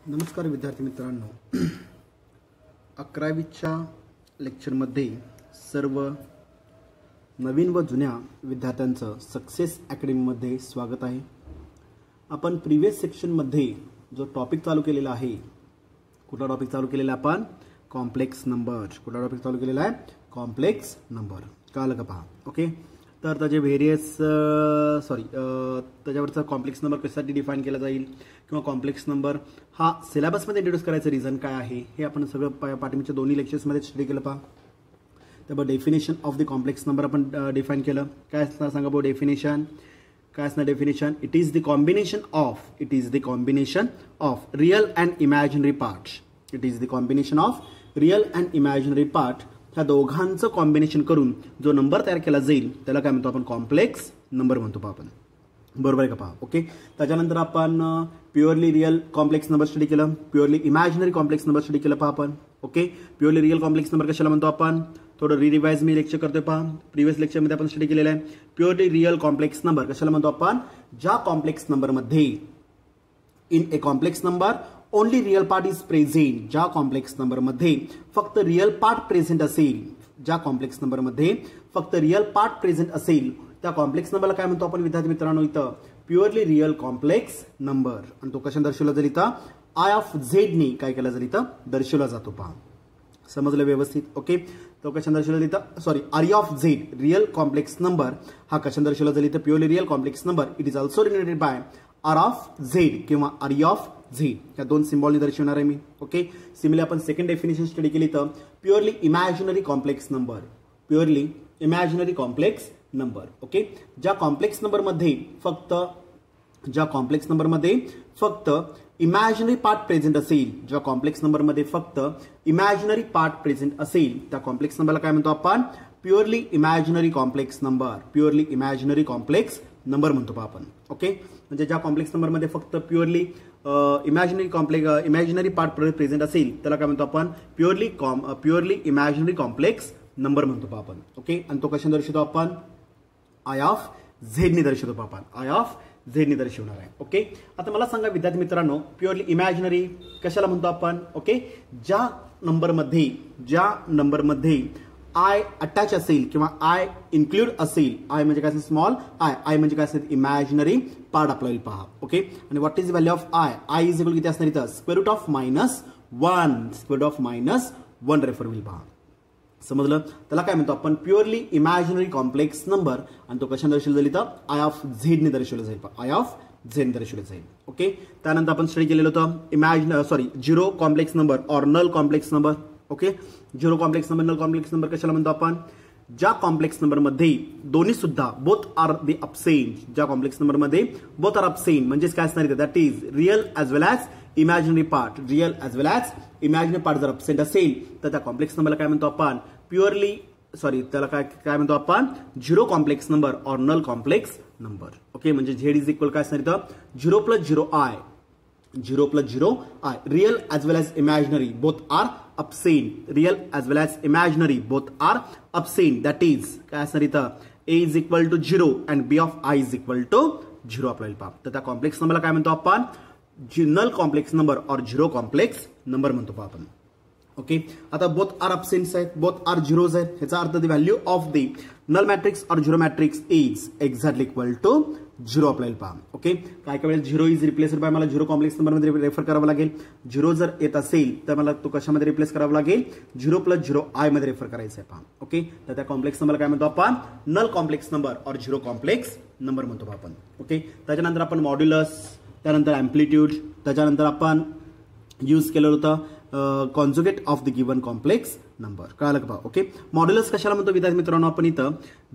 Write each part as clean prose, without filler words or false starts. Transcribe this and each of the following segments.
नमस्कार विद्यार्थी मित्रांनो, 11वीच्या लेक्चरमध्ये सर्व नवीन व जुन्या विद्यार्थ्यांचं सक्सेस अकॅडमीमध्ये स्वागत आहे। आपण प्रीवियस सेक्शनमध्ये जो टॉपिक चालू केलेला आहे, कुठला टॉपिक चालू केलेला आपण कॉम्प्लेक्स नंबर, कुठला टॉपिक चालू केलेला आहे कॉम्प्लेक्स नंबर, कळलं का पहा। ओके, तर त्याचे व्हेरियस त्याच्यावरचा कॉम्प्लेक्स नंबर कशासाठी डिफाइन केला जाईल किंवा कॉम्प्लेक्स नंबर हा सिलेबसमध्ये इंट्रोड्यूस करायचं रिझन काय आहे हे आपण सगळं पाठीमागच्या दोन्ही लेक्चर्समध्ये स्टडी केलं पहा। त्यामुळे definition of the complex number आपण डिफाइन केलं। काय असणार सांगा भाऊ डेफिनेशन, काय असणार definition? It is the combination of real and imaginary parts. It is the combination of real and imaginary part, ह्या दोघांचं कॉम्बिनेशन करून जो नंबर तयार केला जाईल त्याला काय म्हणतो आपण कॉम्प्लेक्स नंबर म्हणतो पहा आपण, बरोबर आहे का पहा। ओके, त्याच्यानंतर आपण purely real complex number study केलं, purely imaginary complex number study केलं पहा आपण। Okay, purely real complex number कशाला म्हणतो आपण, थोडं रिवाइज मी लेक्चर करतोय पहा। प्रिव्हियस लेक्चरमध्ये आपण स्टडी केलेलं आहे प्युअरली रियल कॉम्प्लेक्स नंबर कशाला म्हणतो आपण, ज्या कॉम्प्लेक्स नंबरमध्ये in a complex number only real part is present, ज्या कॉम्प्लेक्स नंबरमध्ये फक्त रियल पार्ट प्रेझेंट असेल, ज्या कॉम्प्लेक्स नंबरमध्ये फक्त रियल पार्ट प्रेझेंट असेल त्या कॉम्प्लेक्स नंबरला काय म्हणतो आपण विद्यार्थी मित्रांनो इथं प्युअरली रियल कॉम्प्लेक्स नंबर। आणि तो कशा दर्शवला जाईल इथं आय ऑफ झेड नी काय केला जाईल इथं दर्शवला जातो पहा, समजलं व्यवस्थित। ओके, तो कशा दर्शवला जाईल इथं R of Z real complex number हा कशा दर्शवला जाईल इथं purely real complex number it is also related by R of Z किंवा आर ऑफ झेड, या दोन सिम्बॉलने दर्शवणार आहे मी। ओके, सिमिलरली आपण सेकंड डेफिनेशन स्टडी केली तर purely imaginary complex number, purely imaginary complex number. Okay, ज्या कॉम्प्लेक्स नंबरमध्ये फक्त इमॅजिनरी पार्ट प्रेझेंट असेल, ज्या कॉम्प्लेक्स नंबरमध्ये फक्त इमॅजिनरी पार्ट प्रेझेंट असेल त्या कॉम्प्लेक्स नंबरला काय म्हणतो आपण purely imaginary complex number, purely imaginary complex number म्हणतो पहा आपण। ओके, म्हणजे ज्या कॉम्प्लेक्स नंबरमध्ये फक्त प्युअरली इमॅजिनरी पार्ट प्रेझेंट असेल त्याला काय म्हणतो आपण प्युअरली इमॅजिनरी कॉम्प्लेक्स नंबर म्हणतो पहा आपण। ओके, आणि तो कशा दर्शवतो आपण आय ऑफ झेड ने दर्शवतो पहा आपण, आय ऑफ झेड ने दर्शवणार आहे। ओके, आता मला सांगा विद्यार्थी मित्रांनो प्युअरली इमॅजिनरी कशाला म्हणतो आपण, ओके, ज्या नंबरमध्ये आय अटॅच असेल किंवा आय इन्क्लूड असेल, आय म्हणजे काय असेल स्मॉल आय म्हणजे काय असेल इमॅजिनरी पार्ट आपल्याला पहा। ओके, आणि what is value of I is equal किती असणार इथं square root of minus one refer होईल पहा, समजलं। त्याला काय म्हणतो आपण प्युअरली इमॅजिनरी कॉम्प्लेक्स नंबर, आणि तो कशा दर्शवला जाईल इथं आय ऑफ झेड ने दर्शवला जाईल, आय ऑफ झेड दर्शवलं जाईल। ओके, त्यानंतर आपण स्टडी केलेलं होतं झिरो कॉम्प्लेक्स नंबर और null complex number. Okay, zero complex number null complex number कशाला म्हणतो आपण, ज्या कॉम्प्लेक्स नंबरमध्ये दोन्ही सुद्धा बोथ आर द अपसेंट, ज्या कॉम्प्लेक्स नंबरमध्ये बोथ आर अपसेंट म्हणजेच काय असणार that is real as well as imaginary part, real as well as imaginary part जर अपसेंट असेल तर त्या कॉम्प्लेक्स नंबरला काय म्हणतो आपण त्याला काय म्हणतो आपण झिरो कॉम्प्लेक्स नंबर और नल कॉम्प्लेक्स नंबर। ओके, म्हणजे झेड इज इक्वल काय असणार इथं 0 + 0 i real as well as imaginary both are absent, real as well as imaginary both are absent, that is काय असणार इथं a is equal to 0 and b of I is equal to 0 आपल्याला पहा। तर त्या कॉम्प्लेक्स नंबरला काय म्हणतो आपण नल कॉम्प्लेक्स नंबर और झिरो कॉम्प्लेक्स नंबर म्हणतो पहा आपण। ओके, आता बोथ आर अपसेंट्स आहेत, बोथ आर झिरोज आहेत, ह्याचा अर्थ the value of the null matrix और zero matrix is exactly equal to 0 आपल्याला पहा। ओके, काय वेळेस झिरो इज रिप्लेस्ड बाय मला झिरो कॉम्प्लेक्स नंबरमध्ये रेफर करावं लागेल, झिरो जर येत असेल तर मला तो कशामध्ये रिप्लेस करावा लागेल 0 + 0 आय मध्ये रेफर करायचं आहे पहा। ओके, तर त्या कॉम्प्लेक्स नंबर काय म्हणतो आपण नल कॉम्प्लेक्स नंबर और झिरो कॉम्प्लेक्स नंबर म्हणतो आपण। ओके, त्याच्यानंतर आपण मॉड्युलस, त्यानंतर अँप्लिट्यूड, त्याच्यानंतर आपण यूज केलं होतं conjugate of the given complex number, कळालं का? ओके, मॉड्युलस कशाला म्हणतो विद्यार्थी मित्रांनो आपण इथं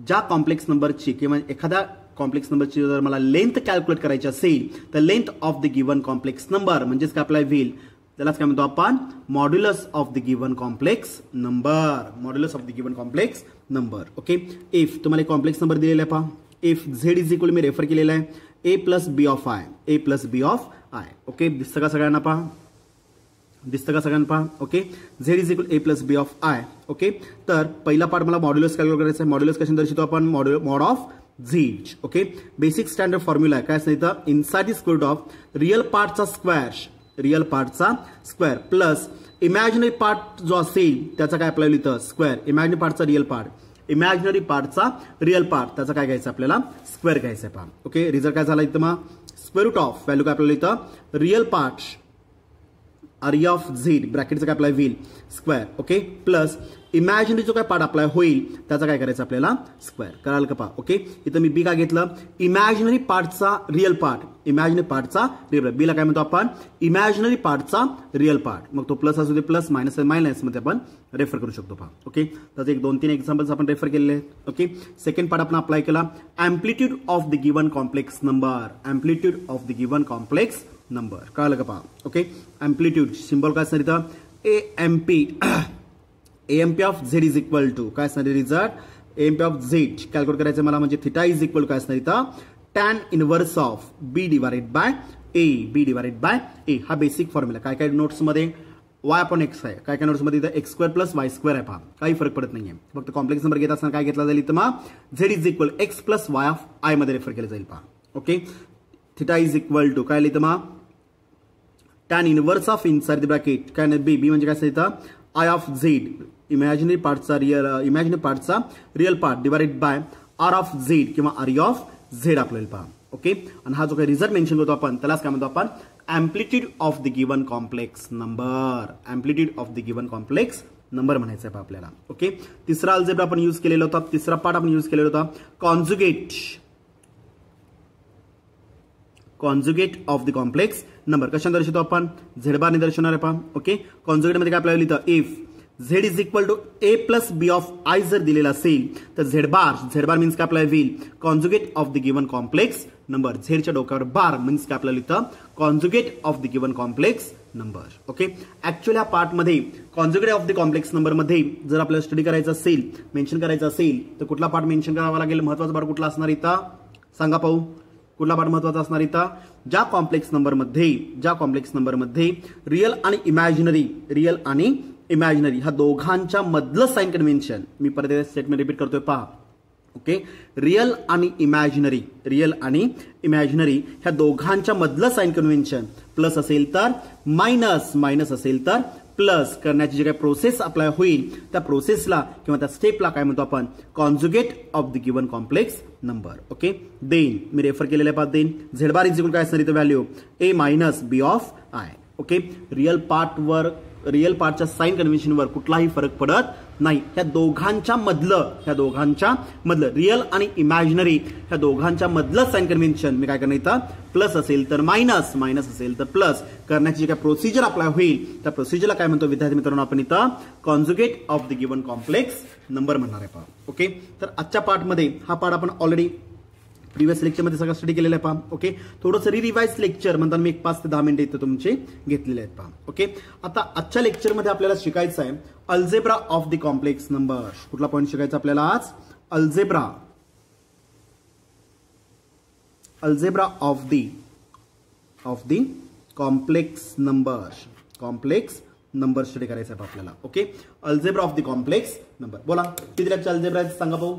ज्या कॉम्प्लेक्स नंबरची किंवा एखाद्या कॉम्प्लेक्स नंबरची जर मला लेंथ कॅल्क्युलेट करायची असेल तर length of the given complex number म्हणजेच काय अप्लाय होईल त्यालाच काय म्हणतो आपण modulus of the given complex number, modulus of the given complex number. Okay, if तुम्हाला कॉम्प्लेक्स नंबर दिलेला आहे पहा, इफ झेड इज इक्वल मी रेफर केलेला आहे a plus B of i, a plus B of I. Okay, दिसतं का सगळ्यांना पहा, दिसतं का सगळ्यांना पहा। Okay, z is equal A plus B of I. Okay, तर पहिला पार्ट मला मॉड्युलस कॅल्क्युलेट करायचा आहे, मॉड्युलस कशाने दर्शवतो आपण mod of z. Okay, basic standard formula आहे काय असतं इथं inside the square root of real पार्टचा स्क्वेअर रिअल पार्टचा स्क्वेअर प्लस इमॅजिनरी पार्ट जो असेल त्याचा काय आपल्याला इथं स्क्वेअर, इमॅजिनरी पार्टचा रिअल पार्ट, इमॅजिनरी पार्टचा रिअल पार्ट त्याचा काय घ्यायचं आपल्याला स्क्वेअर घ्यायचं आहे पहा. ओके, रिझल्ट काय झाला इथं मग स्क्वेअर रूट ऑफ व्हॅल्यू काय आपल्याला इथं रिअल पार्ट आरिया ऑफ झेड ब्रॅकेटचं काय अप्लाय होईल स्क्वेअर. ओके, प्लस इमॅजिनरी जो काय पार्ट अप्लाय होईल त्याचा काय करायचं आपल्याला स्क्वेअर. कराल का पहा. ओके, इथं मी बी का घेतलं इमॅजिनरी पार्टचा रिअल पार्ट, इमॅजिनरी पार्टचा रिअल पार्ट, बीला काय म्हणतो आपण इमॅजिनरी पार्टचा रिअल पार्ट, मग तो प्लस असू दे प्लस मायनस मायनस मध्ये आपण रेफर करू शकतो पहा. ओके, त्याचे 1-2-3 एक्झाम्पल्स आपण रेफर केलेले आहेत. ओके, सेकंड पार्ट आपण अप्लाय केला amplitude of the given complex number, amplitude of the given complex number. कळालं का पहा. ओके, अँप्लिट्यूड सिम्बॉल काय असणार इथं AMP, AMP of Z is equal to काय असणार result AMP of Z calculate करायचं मला, म्हणजे थिटा इज इक्वल काय असणार इथं tan inverse of B divided by A, B divided by A. हा बेसिक फॉर्म्युला काय काय नोट्स मध्ये वाय अपॉन एक्स आहे, काय काय नोट्स मध्ये इथं x square plus y square आहे पहा, काही फरक पडत नाहीये. फक्त कॉम्प्लेक्स नंबर घेत असताना काय घेतला जाईल इथं मग Z is equal X plus Y of I मध्ये रेफर केलं जाईल पहा. Okay, theta is equal to काय लिहितं मग tan inverse of inside the bracket काय बी, बी म्हणजे काय इथं आय ऑफ झेड इमॅजिनरी पार्टचा real part divided by R of Z किंवा आर ऑफ झेड आपल्याला पहा. ओके, आणि हा जो काही रिझल्ट मेन्शन करतो आपण त्यालाच काय म्हणतो आपण amplitude of the given complex number, amplitude of the given complex number म्हणायचं आहे आपल्याला. ओके, तिसरा अल्जेब्रा आपण यूज केलेला होता, तिसरा पार्ट आपण यूज केलेला होता conjugate, conjugate of the complex number. कशा दर्शवतो आपण झेड बार ने दर्शवणार आहे पहा. ओके, कॉन्जुगेट मध्ये काय आपल्याला लिहितं if Z is equal to A plus B of I जर दिलेला असेल तर झेड बार मीन्स काय आपल्याला होईल conjugate of the given complex number. झेडच्या डोक्यावर बार मीन्स काय आपल्याला लिहितं conjugate of the given complex number. Okay, actually या पार्ट मध्ये conjugate of the complex number मध्ये जर आपल्याला स्टडी करायचं असेल, मेन्शन करायचं असेल तर कुठला पार्ट मेन्शन करावा लागेल, महत्वाचा पार्ट कुठला असणार इथं सांगा पाहू, कुठला पार्ट महत्वाचा असणार इथं ज्या कॉम्प्लेक्स नंबर मध्ये रिअल आणि इमॅजिनरी ह्या दोघांच्या मधलं साइन कन्व्हेन्शन, मी परत स्टेटमेंट रिपीट करतोय पहा. ओके, रिअल आणि इमॅजिनरी ह्या दोघांच्या मधलं साइन कन्व्हेन्शन प्लस असेल तर मायनस असेल तर प्लस करण्याची जी काही प्रोसेस अप्लाय होईल त्या प्रोसेसला किंवा त्या स्टेपला काय म्हणतो आपण conjugate of the given complex number. Okay, then मी रेफर केलेल्या पाहत then Z bar is equal काय असणार इथं value A minus B of I. Okay, real पार्टच्या साइन कन्व्हेन्शनवर कुठलाही फरक पडत नाही. ह्या दोघांच्या मधलं रिअल आणि इमॅजिनरी ह्या दोघांच्या मधलं साइन कन्व्हेन्शन मी काय करणार इथं प्लस असेल तर मायनस असेल तर प्लस करण्याची जी काय प्रोसिजर अप्लाय होईल त्या प्रोसिजरला काय म्हणतो विद्यार्थी मित्रांनो आपण इथं conjugate of the given complex number म्हणणार आहे पहा. ओके, तर आजच्या पार्टमध्ये हा पार्ट आपण ऑलरेडी प्रिव्हियस लेक्चरमध्ये सगळं स्टडी केलेलं आहे पहा. ओके, थोडंसं रिवाइज लेक्चर म्हणताना मी 5 ते 10 मिनिटं इथं तुमचे घेतलेले आहेत पहा. ओके, आता आजच्या लेक्चरमध्ये आपल्याला शिकायचं आहे algebra of the complex number. कुठला पॉईंट शिकायचा आपल्याला आज algebra of the complex number study करायचा आहे आपल्याला. Okay, algebra of the complex number. बोला किती टाईपचे अल्जेब्रा आहेत सांगा भाऊ.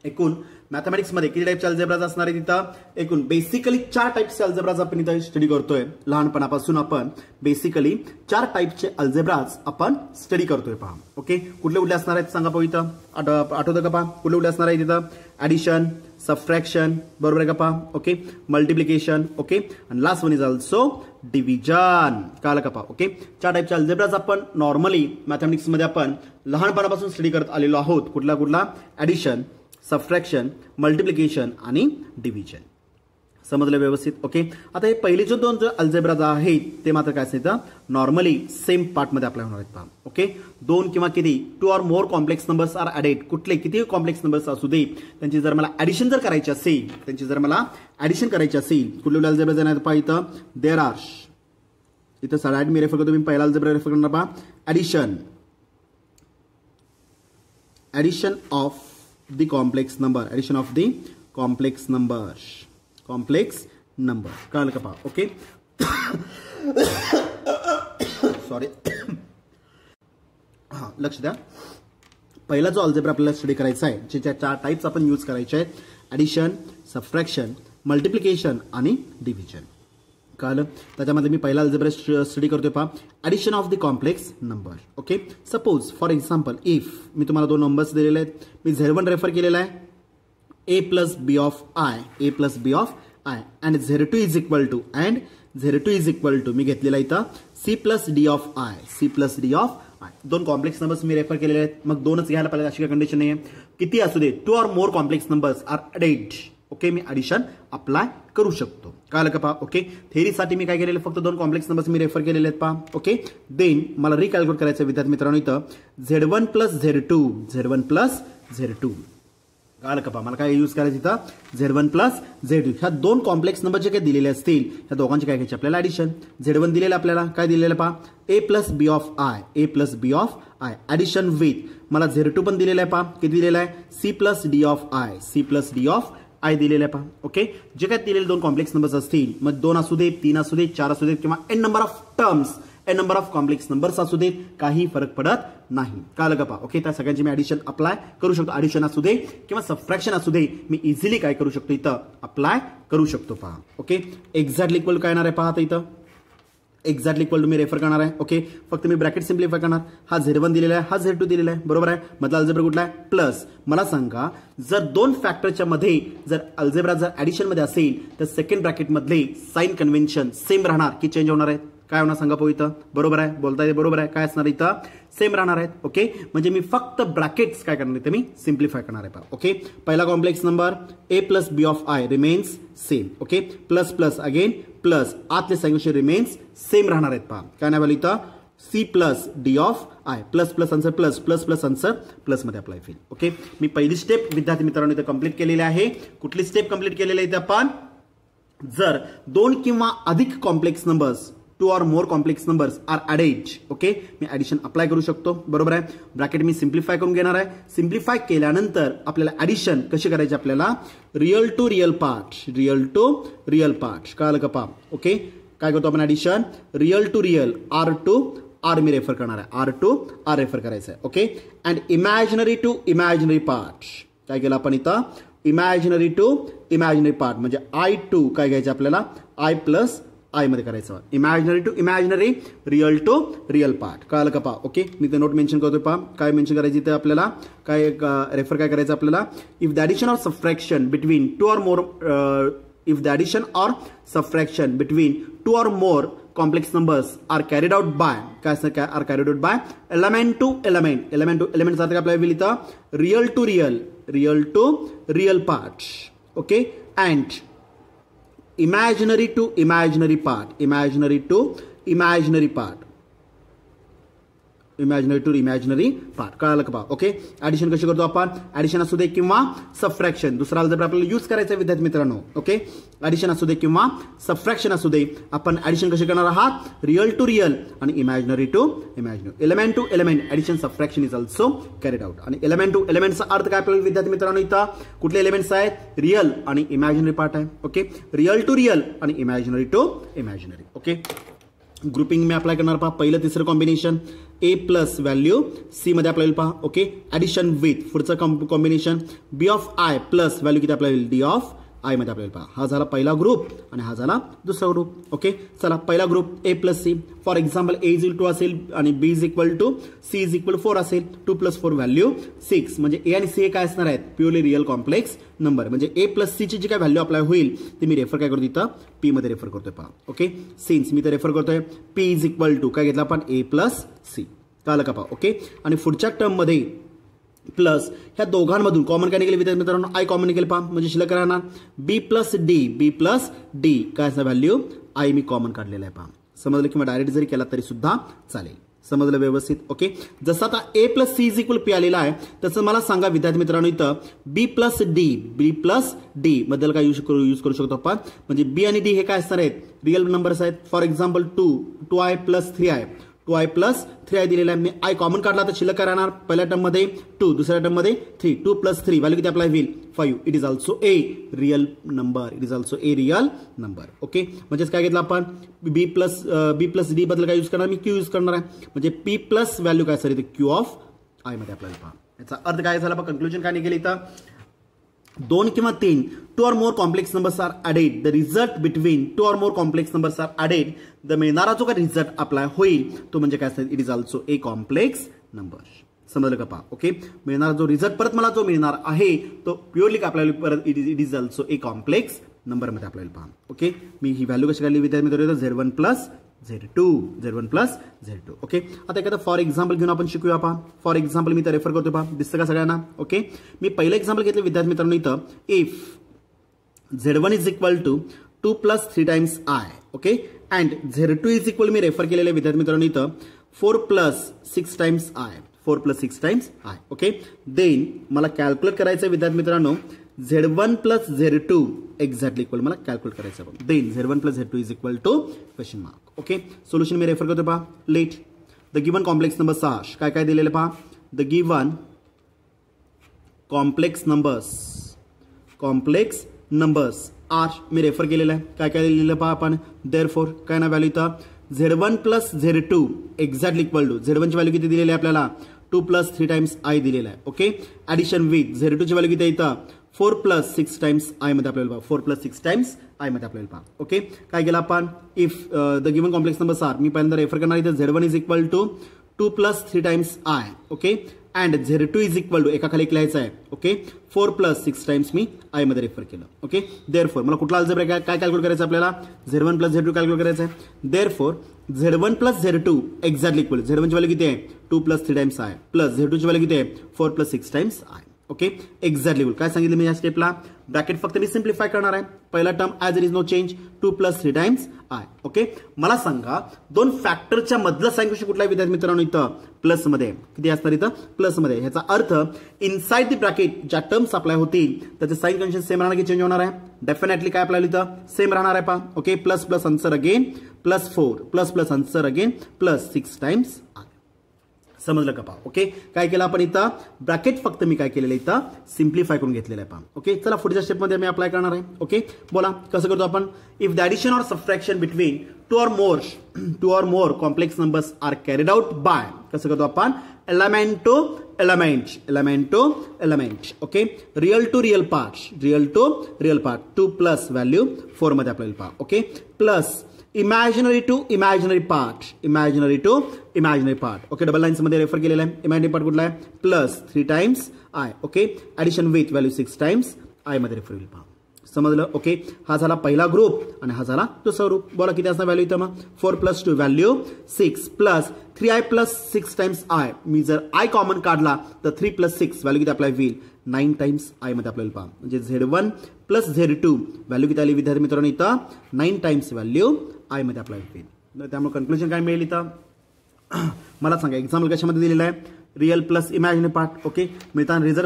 एकूण मॅथमॅटिक्स मध्ये किती टाईपचे अल्जेब्राज असणार आहे तिथं एकूण बेसिकली 4 टाईपचे अल्जेब्राज आपण इथं स्टडी करतोय. लहानपणापासून आपण बेसिकली 4 टाईपचे अल्जेब्राज आपण स्टडी करतोय पहा. ओके, कुठले असणार आहेत सांगा पाहू इथं आठवतं का पहा कुठले असणार आहे तिथं ऍडिशन, सबट्रॅक्शन बरोबर आहे का पहा. Okay, multiplication. ओके, आणि last one is also division. कळलं का पहा. ओके, 4 टाईपचे अल्जेब्राज आपण नॉर्मली मॅथमॅटिक्स मध्ये आपण लहानपणापासून स्टडी करत आलेलो आहोत. कुठला ऍडिशन, सबट्रॅक्शन, मल्टिप्लिकेशन आणि डिव्हिजन. समजलं व्यवस्थित. ओके, आता हे पहिले जो 2 अल्जेब्राज आहेत ते मात्र काय असतं नॉर्मली सेम पार्ट मध्ये अप्लाय होणार आहेत पहा. ओके, 2 किंवा किती 2 or more complex numbers are added. कुठले किती कॉम्प्लेक्स नंबर्स असू दे त्यांची जर मला ऍडिशन करायची असेल कुठले अल्जेब्राज येणार पहा इथं देअर आर इथं सडायट मी रेफर करतो. मी पहिला अल्जेब्रा रेफर करणार पहा addition of the complex number, addition of the complex number कळलं का पहा. ओके, सॉरी हा लक्ष द्या. पहिला जो अल्जेब्रा आपल्याला स्टडी करायचा आहे ज्याच्या 4 टाइप्स आपण यूज करायचे आहेत ऍडिशन, सबट्रॅक्शन, मल्टिप्लिकेशन आणि डिव्हिजन. कळलं. त्याच्यामध्ये मी पहिला अल्जेब्रा स्टडी करतोय पहा, addition of the complex number. Okay, suppose for example if मी तुम्हाला दोन नंबर्स दिलेले आहेत, मी Z1 रेफर केलेला आहे a plus B of I, a plus B of I, and Z2 is equal to, and Z2 is equal to मी घेतलेला इथं C plus D of I, C plus D of I. दोन complex numbers मी refer केलेले आहेत, मग दोनच घ्यायला पाहिजे अशी काही कंडिशन नाही आहे. किती असू दे, 2 or more complex numbers are added. Okay, मी ॲडिशन अप्लाय करू शकतो. कळलं का पहा. ओके, थेरीसाठी मी काय केलेलं, फक्त दोन कॉम्प्लेक्स नंबर्स मी रेफर केलेले आहेत पहा. ओके, देन मला रिकॅल्क्युलेट करायचं विद्यार्थी मित्रांनो इथं Z1 plus Z2, Z1 plus Z2. कळलं का पहा, मला काय यूज करायचं इथं Z1 प्लस Z2. ह्या दोन कॉम्प्लेक्स नंबर जे काही दिलेले असतील ह्या दोघांचे काय घ्यायचे आपल्याला ॲडिशन. Z1 दिलेलं आपल्याला काय दिलेलं पहा, a plus B of I, a plus B of I, addition with मला Z2 पण दिलेलं आहे पहा, किती दिलेलं आहे, C plus D of I, C plus D of I दिलेलं आहे पहा. ओके, जे काय दिलेले दोन कॉम्प्लेक्स नंबर्स असतील, मग 2 असू दे, 3 असू दे, 4 असू देत, किंवा N number of terms, N number of complex numbers असू देत, काही फरक पडत नाही. कळलं का पहा. ओके, त्या सगळ्यांची मी ॲडिशन अप्लाय करू शकतो. ॲडिशन असू दे किंवा सबट्रॅक्शन असू दे, मी इझिली काय करू शकतो इथं अप्लाय करू शकतो पहा. ओके, एक्झॅक्टली इक्वल काय येणार आहे पहा, आता इथं एक्झॅक्टली इक्वल टू मी रेफर करणार आहे. ओके, फक्त मी ब्रॅकेट सिम्प्लिफाय करणार. हा Z1 दिलेला आहे, हा Z2 दिलेला आहे, बरोबर आहे. मधला अल्जेब्रा कुठला आहे, प्लस. मला सांगा जर दोन फॅक्टरच्या मध्ये जर अल्जेब्रा जर ॲडिशन मध्ये असेल तर सेकंड ब्रॅकेट मधले साइन कन्व्हेन्शन सेम राहणार की चेंज होणार आहेत, काय होणार सांगा पाहू इथं. बरोबर आहे, बोलताय बरोबर आहे, काय असणार इथं सेम राहणार आहेत. ओके, म्हणजे मी फक्त ब्रॅकेट्स काय करणार इथं मी सिम्प्लिफाय करणार आहे पहा. ओके, पहिला complex number a plus B of I remains same. Okay, plus plus again plus, आतले संख्या रिमेन्स सेम राहणार आहेत पहा. काय नाही इथं C plus D of I, plus plus answer plus, plus plus answer plus मध्ये अप्लाय होईल. ओके, मी पहिली स्टेप विद्यार्थी मित्रांनो इथं कंप्लीट केलेली आहे. कुठली स्टेप कंप्लीट केलेली आहे इथं आपण, जर दोन किंवा अधिक complex numbers, 2 or more complex numbers are added. Okay, मी ॲडिशन अप्लाय करू शकतो. बरोबर आहे, ब्रॅकेट मी सिम्प्लिफाय करून घेणार आहे. सिम्प्लिफाय केल्यानंतर आपल्याला ॲडिशन कशी करायची, आपल्याला real to real part, real to real part. कळलं का पहा. ओके, काय करतो आपण addition, real to real, R to R मी रेफर करणार आहे, आर टू आर रेफर करायचं आहे. Okay, and imaginary to imaginary part. काय केलं आपण इथं, इमॅजिनरी टू इमॅजिनरी पार्ट म्हणजे I2 काय घ्यायचं आपल्याला, आय प्लस आय मध्ये करायचं. Imaginary to imaginary, real to real part. कळलं का पहा. ओके, मी ते नोट मेन्शन करतोय पहा, काय मेन्शन करायची इथे आपल्याला, काय रेफर काय करायचं आपल्याला, if the addition or subtraction between 2 or more, if the addition or subtraction between 2 or more complex numbers are carried out by, काय are carried out by element to element, element to element सारखं आपल्याला होईल इथं real to real, real to real part. Okay, and imaginary to imaginary part, imaginary to imaginary part, imaginary to imaginary part. कळालं का पहा. Okay, addition कशी करतो आपण, ॲडिशन असू दे किंवा सबट्रॅक्शन, दुसरा अल्जेब्रा आपल्याला यूज करायचा आहे विद्यार्थी मित्रांनो. ओके, ॲडिशन असू दे किंवा सबट्रॅक्शन असू दे, आपण ॲडिशन कशी करणार आहात, रिअल टू रिअल आणि imaginary to imaginary, element to element, addition subtraction is also carried out. आणि एलिमेंट टू एलिमेंटचा अर्थ काय आपल्याला विद्यार्थी मित्रांनो इथं कुठले एलिमेंट्स आहेत, रिअल आणि इमॅजिनरी पार्ट आहे. ओके, रिअल टू रिअल आणि imaginary to imaginary. Okay, grouping मी अप्लाय करणार पहा. पहिलं तिसरं combination a plus value C मध्ये अप्लाय होईल पहा. ओके, ॲडिशन विथ पुढचं combination B of I plus value किती अप्लाय होईल, D ऑफ आय मध्ये अप्लाय होईल पहा. हा झाला पहिला ग्रुप आणि हा झाला दुसरा ग्रुप. ओके, चला पहिला group a plus C. For example a is equal to असेल आणि b is equal to C is equal 4 असेल. 2 प्लस 4 व्हॅल्यू 6. म्हणजे a आणि c काय असणार आहेत, प्युअरली रिअल कॉम्प्लेक्स नंबर. म्हणजे a प्लस c ची जी काय व्हॅल्यू अप्लाय होईल ती मी रेफर काय करतो इथं p मध्ये रेफर करतोय पहा. ओके, सिन्स मी तर रेफर करतोय p इज इक्वल टू काय घेतला आपण, a प्लस c. कळलं का पहा. ओके, आणि पुढच्या टर्म मध्ये प्लस ह्या दोघांमधून कॉमन काय निघेल विद्यार्थी मित्रांनो, आय कॉमन निघेल पहा. म्हणजे शिल्लक राहणार b plus D, b plus D काय असणार व्हॅल्यू, आय मी कॉमन काढलेला आहे पहा. समजलं, किंवा डायरेक्ट जरी केला तरी सुद्धा चालेल. समजलं व्यवस्थित. ओके, जसं आता a plus C is equal P आलेला आहे तसं मला सांगा विद्यार्थी मित्रांनो इथं b plus D, b plus D बद्दल काय यूज करू शकतो आपण. म्हणजे b आणि d हे काय असणार आहेत, रिअल नंबर्स आहेत. For example 2i plus 3i, 2i plus 3i दिलेला आहे. मी आय कॉमन काढला तर शिल्लक राहणार पहिल्या टर्म मध्ये 2, दुसऱ्या टर्म मध्ये 3. 2 प्लस 3 व्हॅल्यू किती अप्लाय होईल, 5. It is also A real number, it is also A real number. Okay, म्हणजेच काय घेतलं आपण, बी प्लस डी बद्दल काय यूज करणार, मी क्यू यूज करणार आहे. म्हणजे पी प्लस व्हॅल्यू काय सर इथे क्यू ऑफ आय मध्ये अप्लाय पहा. याचा अर्थ काय झाला, कंक्लुजन काय निघेल इथं, दोन किंवा तीन, two or more complex numbers are added, the result between two or more complex numbers are added, the मिळणारा जो काही रिझल्ट अप्लाय होईल तो म्हणजे काय असेल, it is also a complex number. समजलं का पहा. ओके, मिळणारा जो रिझल्ट परत मला जो मिळणार आहे तो प्युअरली आपल्याला परत it is also a complex number मध्ये आपल्याला पहा. ओके, मी ही व्हॅल्यू कशी काढली विद्यार्थी मित्रांनो, Z1 plus Z2, Z1 plus Z2. Okay, आता एखादा फॉर एक्झाम्पल घेऊन आपण शिकूया पहा. फॉर एक्झाम्पल मी तर रेफर करतो पहा, दिसतं का सगळ्यांना. ओके, मी पहिलं एक्झाम्पल घेतलं विद्यार्थी मित्रांनो इथं, if Z1 is equal to 2 plus 3 times I. Okay, and Z2 is equal, मी रेफर केलेलं विद्यार्थी मित्रांनो इथं 4 plus 6 times I, 4 plus 6 times I. Okay, then मला कॅल्क्युलेट करायचं विद्यार्थी मित्रांनो Z1 plus Z2 exactly equal मला कॅल्क्युलेट करायचं. Then Z1 plus Z2 is equal to question mark. Okay, solution मी रेफर करतो पहा. Let the given complex numbers R, काय काय दिलेलं पहा, the given complex numbers are मी रेफर केलेलं आहे. काय काय दिलेलं पहा आपण, देअरफॉर काय ना व्हॅल्यू इथं Z1 plus Z2 exactly equal to, Z1 ची व्हॅल्यू किती दिलेली आहे आपल्याला, 2 प्लस 3 टाइम्स I दिलेला आहे. ओके, ऍडिशन विथ Z2 ची व्हॅल्यू किती आहे इथं 4 प्लस 6 टाइम्स I मध्ये आपल्याला पहा, 4 प्लस 6 टाइम्स I मध्ये आपल्याला पहा. ओके, काय केलं आपण, if the given complex numbers are, मी पहिल्यांदा रेफर करणार इथं Z1 is equal to 2 plus 3 times I. Okay, and Z2 is equal to, एका खाली एक लिहायचं आहे. ओके, 4 प्लस 6 टाइम्स मी I मध्ये रेफर केलं. ओके, देअरफॉर मला कुठला अल्जेब्रा काय कॅल्क्युलेट करायचं आपल्याला, Z1 प्लस Z2 कॅल्क्युलेट करायचं आहे. Therefore Z1 plus Z2 exactly equal, Z1 ची व्हॅल्यू किती आहे 2 plus 3 times I plus Z2 ची व्हॅल्यू किती आहे 4 plus 6 times I. Okay, exactly equal. काय सांगितलं मी या स्टेपला, ब्रॅकेट फक्त मी सिम्प्लिफाय करणार आहे. पहिला term as it is no change, 2 plus 3 times I. Okay, मला सांगा दोन फॅक्टरच्या मधलं साइन क्वेश्चन कुठला आहे विद्यार्थी मित्रांनो, इथं प्लस मध्ये किती असणार, इथं प्लस मध्ये. ह्याचा अर्थ इनसाइड द ब्रॅकेट ज्या टर्म्स अप्लाय होतील त्याचे साइन कन्व्हेन्शन सेम राहणार की चेंज होणार आहे, डेफिनेटली काय अप्लाय इथं सेम राहणार आहे पहा. Okay, plus plus answer again plus 4 plus plus answer again plus 6 times I. समजलं का पहा. ओके, काय केलं आपण इथं, ब्रॅकेट फक्त मी काय केलेलं इथं सिम्प्लिफाय करून घेतलेलं आहे पहा. ओके, चला पुढच्या स्टेपमध्ये मी अप्लाय करणार आहे. ओके, बोला कसं करतो आपण, if the addition or subtraction between two or more complex numbers are carried out by, कसं करतो आपण, element to element. Okay, real to real part 2 plus value 4 मध्ये आपल्याला पहा. Okay, plus imaginary to imaginary part. Okay, double lines मध्ये refer केलेला आहे. Imaginary part कुठला आहे, plus 3 times I. Okay, addition with value 6 times I मध्ये refer केलं पहा. समजलं. ओके, हा झाला पहिला ग्रुप आणि हा झाला दुसरा ग्रुप. बोला किती असणार व्हॅल्यू इथं, मग 4 plus 2 value 6 plus 3I plus 6 times I. मी जर I कॉमन काढला तर 3 प्लस 6 व्हॅल्यू किती अप्लाय होईल 9 टाइम्स I मध्ये आपल्याला पहा. म्हणजे Z1 प्लस Z2 व्हॅल्यू किती आली विद्यार्थी मित्रांनो इथं 9 टाइम्स व्हॅल्यू I मध्ये अप्लाय होईल. त्यामुळे कन्क्लुजन काय मिळेल इथं, मला सांगा एक्झाम्पल कशामध्ये दिलेलं आहे, real plus imaginary part. Okay, मिळताना रिझल्ट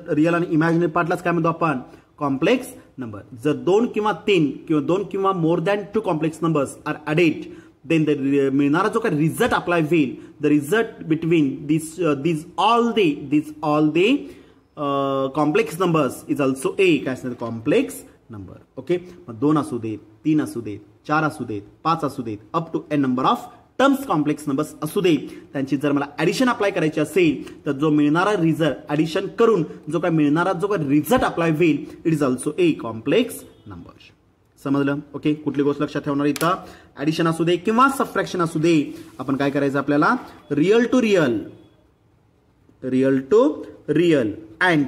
रिअल आणि इमॅजिनरी पार्टलाच काय म्हणतो आपण, कॉम्प्लेक्स नंबर. जर 2 किंवा 3 किंवा 2 किंवा more than 2 complex numbers are added, then मिळणारा जो काही रिझल्ट अप्लाय होईल, the result between this all the complex numbers is also a, काय असणार कॉम्प्लेक्स नंबर. ओके, मग 2 असू देत, 3 असू देत, 4 असू देत, 5 असू देत, up to N number of terms complex numbers असू दे, त्यांची जर मला ऍडिशन अप्लाय करायची असेल तर जो मिळणारा रिझल्ट ऍडिशन करून जो काय मिळणारा जो काय रिझल्ट अप्लाय होईल it is also a complex number. समजलं. ओके, कुठली गोष्ट लक्षात ठेवणार इथं, ऍडिशन असू दे किंवा सबट्रॅक्शन असू दे, आपण काय करायचं आपल्याला, रिअल टू रिअल अँड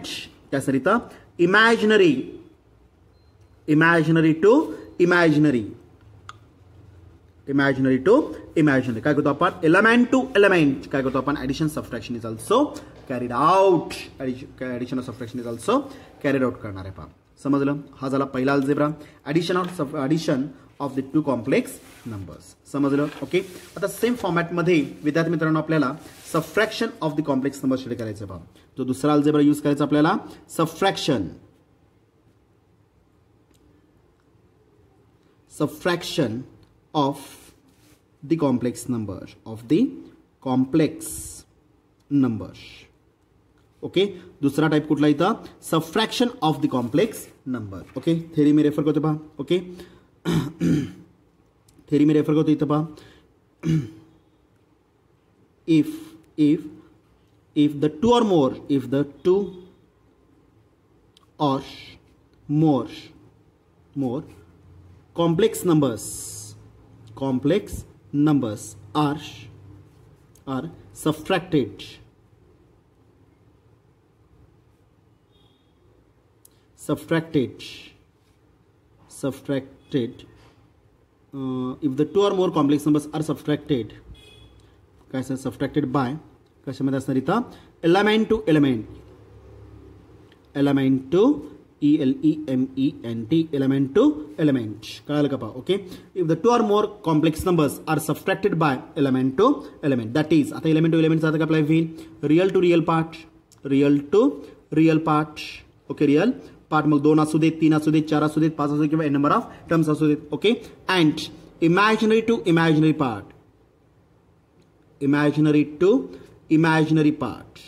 त्यासाठी इथं इमॅजिनरी टू इमॅजिनरी काय करतो आपण, एलिमेंट टू एलिमेंट काय करतो आपण, addition subtraction is also carried out. Addition of subtraction is also carried out करणार आहे पहा. समजलं. हा झाला पहिला algebra, addition of the 2 complex numbers. समजलं. ओके, आता सेम फॉर्मॅटमध्ये विद्यार्थी मित्रांनो आपल्याला subtraction of the complex number study करायचं पहा. जो दुसरा अल्जेब्रा यूज करायचा आपल्याला, subtraction of the complex number. Okay, दुसरा टाइप कुठला इथं, subtraction of the complex number. Okay, theory me refer करतो पहा. ओके, थेरी मी रेफर करतो इथं पहा. if the two osh, more. Complex numbers are subtracted if the two or more complex numbers are subtracted by कशामध्ये असणार इथं element to element element to element कळालं का पहा okay if the two or more complex numbers are subtracted by element to element that is आता element to element चा काय apply होईल real to real part okay real part मग 2 असू देत 3 असू देत 4 असू देत 5 असू देत किंवा n नंबर ऑफ टर्म्स असू देत okay and imaginary to imaginary part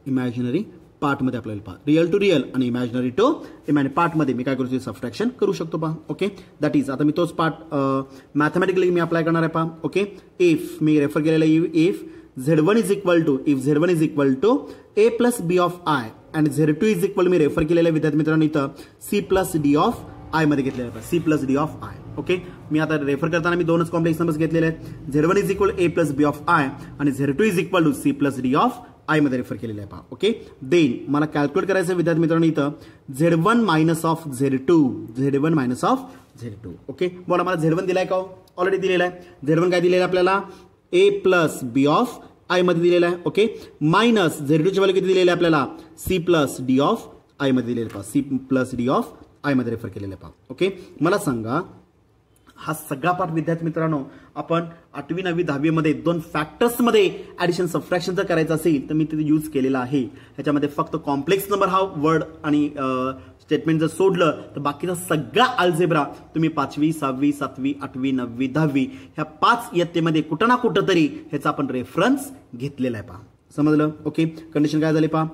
imaginary part मध्ये आपल्याला पहा रिअल टू रिअल आणि इमॅजिनरी टू इमॅजिनरी पार्ट मध्ये मी काय करू शकतो सबट्रॅक्शन करू शकतो पहा ओके दॅट इज आता मी तोच पार्ट मॅथमॅटिकली मी अप्लाय करणार आहे पहा ओके इफ मी रेफर केलेला if z1 is equal to a plus b of i and z2 is equal me refer केलेल्या विद्यार्थी मित्रांनो इथं c plus d of i मध्ये घेतलेलं आहे c plus d of i okay मी आता रेफर करताना मी दोनच कॉम्प्लेक्स नंबर्स घेतलेले आहेत z1 is equal a plus b of i आणि z2 is equal to c plus d of i मध्ये रेफर केलेलं आहे पहा ओके देन मला कॅल्क्युलेट करायचं विद्यार्थी मित्रांनो इथं z1 minus of z2 okay बोला मला z1 दिलाय का ऑलरेडी दिलेला आहे z1 काय दिलेलं आहे आपल्याला a plus b of i मध्ये दिलेला आहे ओके मायनस z2 ची व्हॅल्यू किती दिलेली आहे आपल्याला c plus d of i मध्ये दिलेलं पहा c plus d of i मध्ये रेफर केलेलं आहे पहा ओके मला सांगा हा सगळा पार्ट विद्यार्थी मित्रांनो आपण 8वी 9वी 10वी मध्ये दोन फॅक्टर्स मध्ये ऍडिशन सबट्रॅक्शन जर करायचं असेल तर मी तिथे यूज केलेला आहे ह्याच्यामध्ये फक्त कॉम्प्लेक्स नंबर हा वर्ड आणि स्टेटमेंट जर सोडलं तर बाकीचा सगळा अल्जेब्रा तुम्ही 5वी 6वी 7वी 8वी 9वी 10वी ह्या 5 इयत्तेमध्ये कुठं ना कुठं तरी ह्याचा आपण रेफरन्स घेतलेला आहे पहा समजलं ओके कंडिशन काय झाली पहा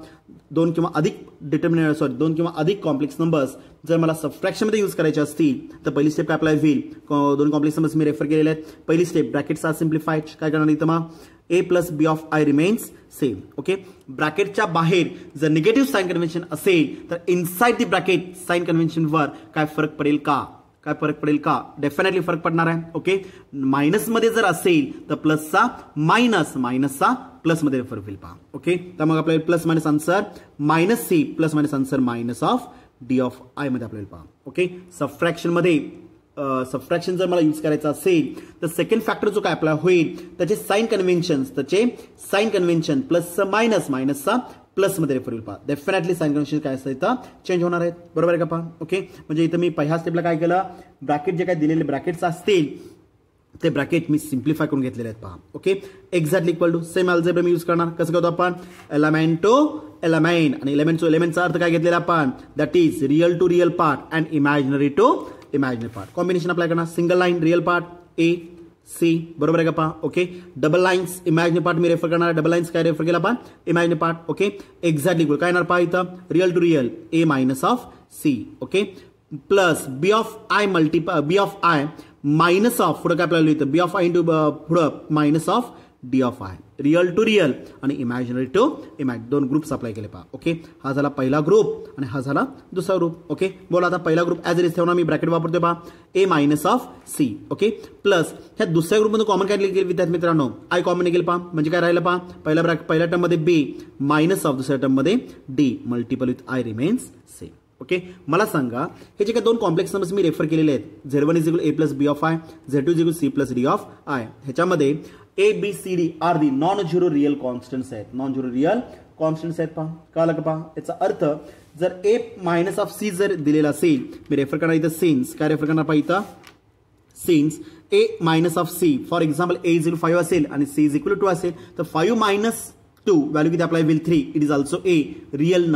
दोन किंवा अधिक कॉम्प्लेक्स नंबर्स जर मला सबट्रॅक्शन मध्ये यूज करायचे असतील तर पहिली स्टेप काय अप्लाय होईल दोन कॉम्प्लेक्स नंबर्स मी रेफर केलेले आहेत पहिली स्टेप ब्रॅकेट्स आर सिम्प्लिफाईड काय करणार इथं मग a plus b of i remains same okay ब्रॅकेटच्या बाहेर जर निगेटिव्ह साइन कन्व्हेन्शन असेल तर inside the bracket sign convention वर काय फरक पडेल का डेफिनेटली फरक पडणार आहे ओके मायनस मध्ये जर असेल तर प्लसचा मायनसचा प्लस मध्ये फरक होईल पहा ओके तर मग आपल्याला plus minus answer minus C plus minus answer minus of D of I मध्ये आपल्याला पहा ओके सबट्रॅक्शन मध्ये सबट्रॅक्शन जर मला यूज करायचं असेल तर सेकंड फॅक्टर जो काय अप्लाय होईल त्याचे साइन कन्व्हेन्शन प्लसचा मायनसचा प्लस मध्ये रेफर होईल पहा डेफिनेटली साइन कन्व्हेन्शन काय असतं इथं चेंज होणार आहेत बरोबर आहे का पहा ओके म्हणजे इथं मी पहिल्या स्टेपला काय केलं ब्रॅकेट जे काय दिलेले ब्रॅकेट्स असतील ते ब्रॅकेट मी सिम्प्लिफाय करून घेतलेले आहेत पहा okay exactly equal to same algebra मी यूज करणार कसं करतो आपण एलिमेंट टू एलिमेंट आणि एलिमेंटचा अर्थ काय घेतलेला आपण that is real to real part and imaginary to imaginary part combination apply करणार single line real part A C बरोबर आहे का पहा okay double lines imaginary part मी रेफर करणार डबल लाईन्स काय रेफर केला आपण imaginary part okay exactly equal काय येणार पहा इथं real to real A minus of C okay plus B of I minus of पुढे काय आपल्याला लिहितं बी ऑफ आय इंटू पुढं minus of D of I real to real आणि इमॅजिनरी टू इमॅजिन दोन ग्रुप्स अप्लाय केले पहा ओके हा झाला पहिला ग्रुप आणि हा झाला दुसरा ग्रुप ओके बोला आता पहिला ग्रुप ऍज इट इज ठेवणार मी ब्रॅकेट वापरतोय पहा A minus of C okay plus ह्या दुसऱ्या ग्रुपमध्ये कॉमन काय लिहिले विद्यार्थी मित्रांनो आय कॉमन निघेल पहा म्हणजे काय राहिलं पहा पहिल्या टर्म मध्ये बी मायनस ऑफ दुसऱ्या टर्म मध्ये D multiple with I remains same okay मला सांगा हे जे काही दोन कॉम्प्लेक्स नंबर्स मी रेफर केलेले आहेत z1 is equal a plus B of I z2 is equal c plus D of I ह्याच्यामध्ये a b c d are the non zero real constants आहेत पहा कळलं का पहा याचा अर्थ जर a मायनस ऑफ c जर दिलेला असेल मी रेफर करणार इथं सिन्स काय रेफर करणार पहा इथं since a minus of c for example a is equal 5 असेल आणि c इज इक्वल 2 असेल तर 5 मायनस 2 व्हॅल्यू किती अप्लाय होईल 3 it is also A real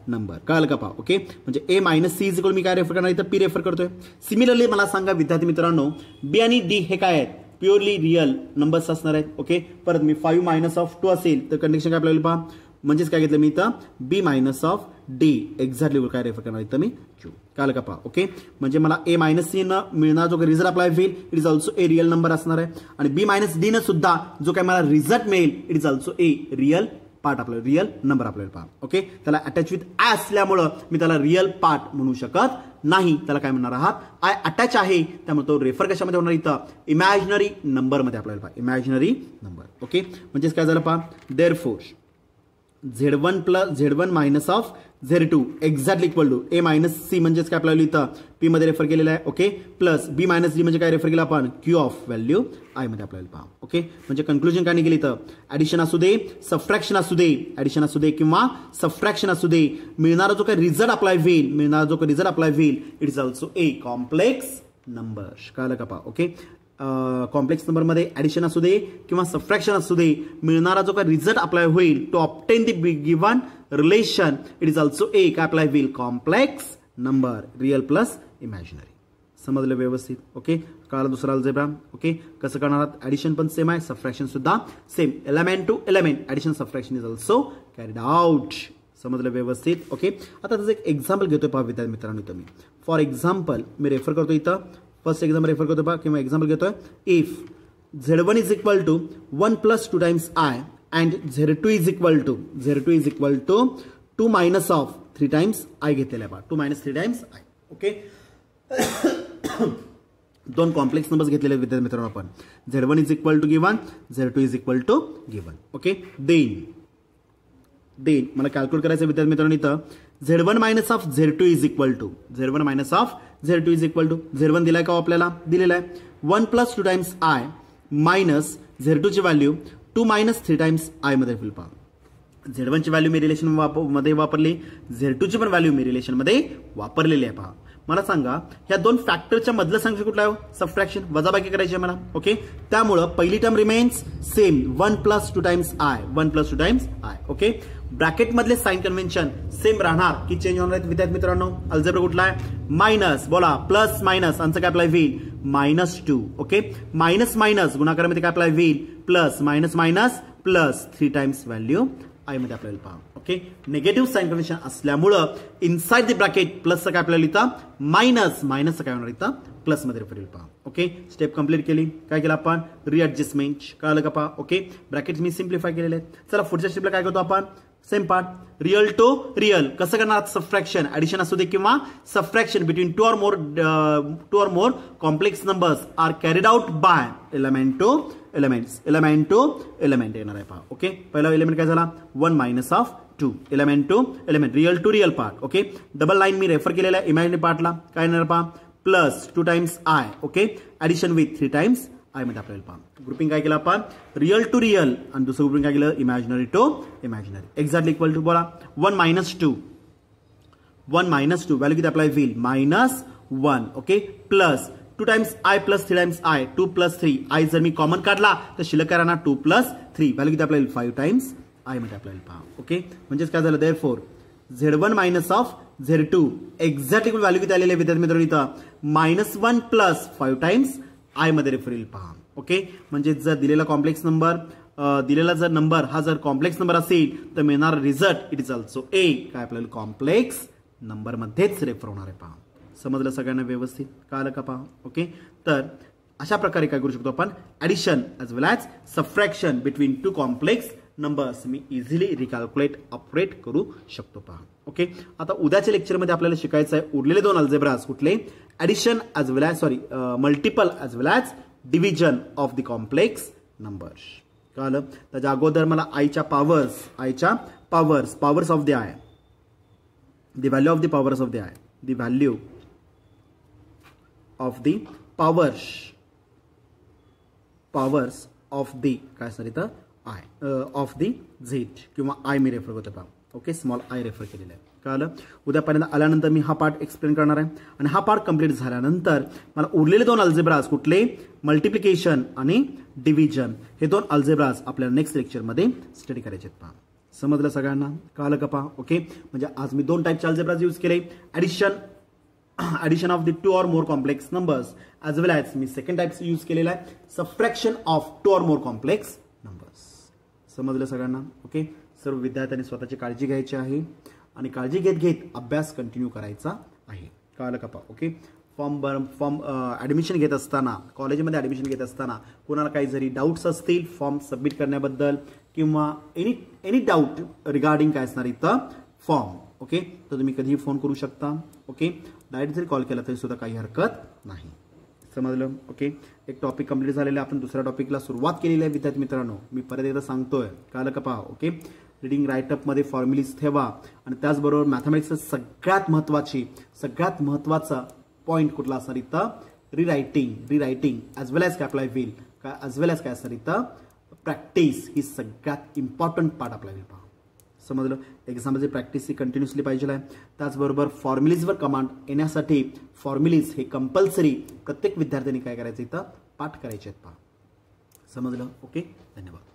number कळलं का पहा ओके म्हणजे ए मायनस सी इज इक्वल मी काय रेफर करणार इथं पी रेफर करतोय सिमिलरली मला सांगा विद्यार्थी मित्रांनो बी आणि डी हे काय आहेत प्युअरली रिअल नंबर्स असणार आहेत ओके परत मी 5 मायनस ऑफ 2 असेल तर कंडिशन काय आपल्याला पहा म्हणजेच काय घेतलं मी इथं बी मायनस ऑफ डी एक्झॅक्टली काय रेफर करणार इथं मी क्यू कळलं का पहा ओके म्हणजे मला ए मायनस सी न मिळणार जो काही रिझल्ट अप्लाय होईल it is also A real number असणार आहे आणि बी मायनस डी न सुद्धा जो काही मला रिझल्ट मिळेल it is also A real part आपल्याला रिअल नंबर आपल्याला पहा. ओके, त्याला अटॅच विथ आय असल्यामुळं मी त्याला रिअल पार्ट म्हणू शकत नाही. त्याला काय म्हणणार आहात, आय अटॅच आहे, त्यामुळे तो रेफर कशामध्ये होणार इथं, इमॅजिनरी नंबरमध्ये आपल्याला पहा, इमॅजिनरी नंबर. ओके, म्हणजेच काय झालं पहा, therefore Z1 minus of Z2 exactly equal to A minus C म्हणजेच काय आपल्याला इथं P मध्ये रेफर केलेलं आहे. Okay, plus B minus D म्हणजे काय रेफर केलं आपण, Q ऑफ व्हॅल्यू I मध्ये आपल्याला पहा. ओके, म्हणजे कन्क्लुजन काय निघेल इथं, ऍडिशन असू दे, सबट्रॅक्शन असू दे, ऍडिशन असू दे किंवा सबट्रॅक्शन असू दे, मिळणारा जो काही रिझल्ट अप्लाय होईल, it is also a complex number. कळलं का पहा. ओके, कॉम्प्लेक्स नंबरमध्ये ऍडिशन असू दे किंवा सबट्रॅक्शन असू दे, मिळणारा जो काही रिझल्ट अप्लाय होईल to obtain the given relation, it is also a काय अप्लाय होईल, complex number, real plus imaginary. समजलं व्यवस्थित. ओके, कळाला दुसरा अल्जेब्रा. ओके, कसं करणार आहात, ऍडिशन पण सेम आहे, सबट्रॅक्शन सुद्धा same, element to element addition subtraction is also carried out. समजलं व्यवस्थित. ओके, आता त्याचं एक एक्झाम्पल घेतोय पहा विद्यार्थी मित्रांनो. तुम्ही फॉर एक्झाम्पल मी रेफर करतो इथं, फर्स्ट एक्झाम्पल रेफर करतो पहा किंवा एक्झाम्पल घेतोय, if Z1 is equal to 1 plus 2 times I and Z2 is equal to 2 minus of 3 times I घेतलेला आहे पहा, 2 मायनस 3 टाइम्स I. ओके, दोन कॉम्प्लेक्स नंबर्स घेतलेले विद्यार्थी मित्रांनो आपण, Z1 is equal to given, Z2 is equal to given. Okay, then मला कॅल्क्युलेट करायचं विद्यार्थी मित्रांनो इथं, Z1 minus of Z2 is equal to Z1 दिलाय का आपल्याला, दिलेला आहे, 1 plus 2 times I minus Z2 ची व्हॅल्यू 2 मायनस 3 टाइम्स I मध्ये फिल पहा. Z1 ची व्हॅल्यू मी रिलेशन मध्ये वापरली, Z2 ची पण व्हॅल्यू मी रिलेशन मध्ये वापरलेली आहे. पहा, मला सांगा ह्या दोन फॅक्टरच्या मधलं संख्या कुठला आहे, सबट्रॅक्शन, वजाबाकी करायची आहे मला. ओके, त्यामुळं पहिली term remains same, 1 plus 2 times I. Okay, bracket मधले साइन कन्व्हेन्शन सेम राहणार की चेंज होणार आहेत विद्यार्थी मित्रांनो. अल्जेब्रा कुठला आहे, मायनस, बोला प्लस मायनस, आन्सर काय अप्लाय होईल, -2. ओके, मायनस मायनस गुणाकारामध्ये काय अप्लाय होईल, plus, minus minus plus 3 times value I मध्ये आपल्याला पहा. ओके, निगेटिव्ह साइन कन्व्हेन्शन असल्यामुळं इनसाइड द ब्रॅकेट प्लसचं काय आपल्याला इथं, मायनसचं काय होणार इथं, प्लस मध्ये रेफर पहा. ओके, स्टेप कंप्लीट केली, काय केलं आपण, रिअडजस्टमेंट. कळलं का पहा. ओके, ब्रॅकेट मी सिम्प्लिफाय केलेले आहेत. चला पुढच्या स्टेपला काय करतो आपण, same part, real to real. कसं करणार, सबट्रॅक्शन, ऍडिशन असू दे किंवा subtraction between two or more complex numbers are carried out by element to element येणार आहे पहा. ओके, पहिला एलिमेंट काय झाला, 1 मायनस ऑफ 2, element to element, real to real part. Okay, double line मी रेफर केलेला आहे इमॅजिनरी पार्टला, काय येणार पहा, plus 2 times I. Okay, addition with 3 times I मध्ये आपल्याला पहा. ग्रुपिंग काय केलं आपण, रिअल टू रिअल, आणि दुसरं ग्रुपिंग काय केलं, imaginary to imaginary. Exactly equal to, बोला 1 मायनस 2 व्हॅल्यू किती अप्लाय होईल, -1. Okay, plus 2 times I plus 3 times I, 2 plus 3 I जर मी कॉमन काढला तर शिल्लक काय राहणार, 2 प्लस 3, व्हॅल्यू किती आपल्याला 5 टाइम्स I मध्ये आपल्याला पहा. ओके, म्हणजेच काय झालं, therefore Z1 minus of Z2 exactly value किती आलेली आहे विद्यार्थी मित्रांनो इथं, -1 प्लस 5 टाइम्स I मध्ये रेफर येईल पहा. ओके, म्हणजे जर दिलेला कॉम्प्लेक्स नंबर, दिलेला जर नंबर हा जर कॉम्प्लेक्स नंबर असेल तर मिळणार result it is also a काय आपल्याला कॉम्प्लेक्स नंबर मध्येच रेफर होणार आहे पहा. समजलं सगळ्यांना व्यवस्थित, कळलं का पहा. ओके, तर अशा प्रकारे काय करू शकतो आपण, addition as well as subtraction between two complex numbers मी इझिली रिकॅल्क्युलेट ऑपरेट करू शकतो पहा. ओके, आता उद्याच्या लेक्चरमध्ये आपल्याला शिकायचं आहे उरलेले दोन अल्जेब्राज कुठले, addition as well as multiple as well as division of the complex numbers. कळलं, त्याच्या अगोदर मला आयच्या powers of the I, the value of the powers of the I, the value of the powers of the काय sir इथं I of the Z किंवा I मी refer करतो पहा. ओके, स्मॉल आय रेफर केलेलं आहे. कळलं, उद्यापर्यंत आल्यानंतर मी हा पार्ट एक्सप्लेन करणार आहे आणि हा पार्ट कंप्लीट झाल्यानंतर मला उरलेले दोन अल्जेब्राज कुठले, मल्टिप्लिकेशन आणि डिव्हिजन, हे दोन अल्जेब्राज आपल्याला नेक्स्ट लेक्चरमध्ये स्टडी करायचे आहेत पहा. समजलं सगळ्यांना, कळलं का पहा. ओके, म्हणजे आज मी दोन टाईपचे अल्जेब्राज यूज केले, addition of the two or more complex numbers age well age me second type use केलेला आहे, subtraction of to or more complex numbers. समजलं सगळ्यांना. ओके, सर्व विद्यार्थ्यांनी स्वतःची काळजी घ्यायची आहे आणि काळजी घेत अभ्यास कंटिन्यू करायचा आहे. कळलं का पहा. ओके, फॉर्म ॲडमिशन घेत असताना, कॉलेजमध्ये ॲडमिशन घेत असताना कोणाला काही जरी डाऊट्स असतील फॉर्म सबमिट करण्याबद्दल किंवा एनी डाऊट रिगार्डिंग काय असणार इथं फॉर्म. ओके, तर तुम्ही कधीही फोन करू शकता. ओके, डायरेक्ट जरी कॉल केला तरी सुद्धा काही हरकत नाही. समजलं. ओके, एक टॉपिक कंप्लीट झालेला आहे. आपण दुसऱ्या टॉपिकला सुरुवात केलेली आहे विद्यार्थी मित्रांनो. मी परत एकदा सांगतोय, कळलं का पहा. ओके, रिडिंग राईटअपमध्ये फॉर्म्युलीज ठेवा आणि त्याचबरोबर मॅथमॅटिक्सचं सगळ्यात महत्त्वाचा पॉईंट कुठला असणार इथं रिरायटिंग ॲज वेल ॲज काय अप्लाय होईल ॲज वेल ॲज काय असणार इथं प्रॅक्टिस ही सगळ्यात इम्पॉर्टंट पार्ट आपल्याला पहा. समजलं. एक्झाममध्ये प्रॅक्टिस ही कंटिन्युअसली पाहिजे आहे. त्याचबरोबर फॉर्म्युलीजवर कमांड येण्यासाठी फॉर्म्युलीज हे कंपल्सरी प्रत्येक विद्यार्थ्यांनी काय करायचं इथं पाठ करायचे आहेत पहा. समजलं. ओके, धन्यवाद.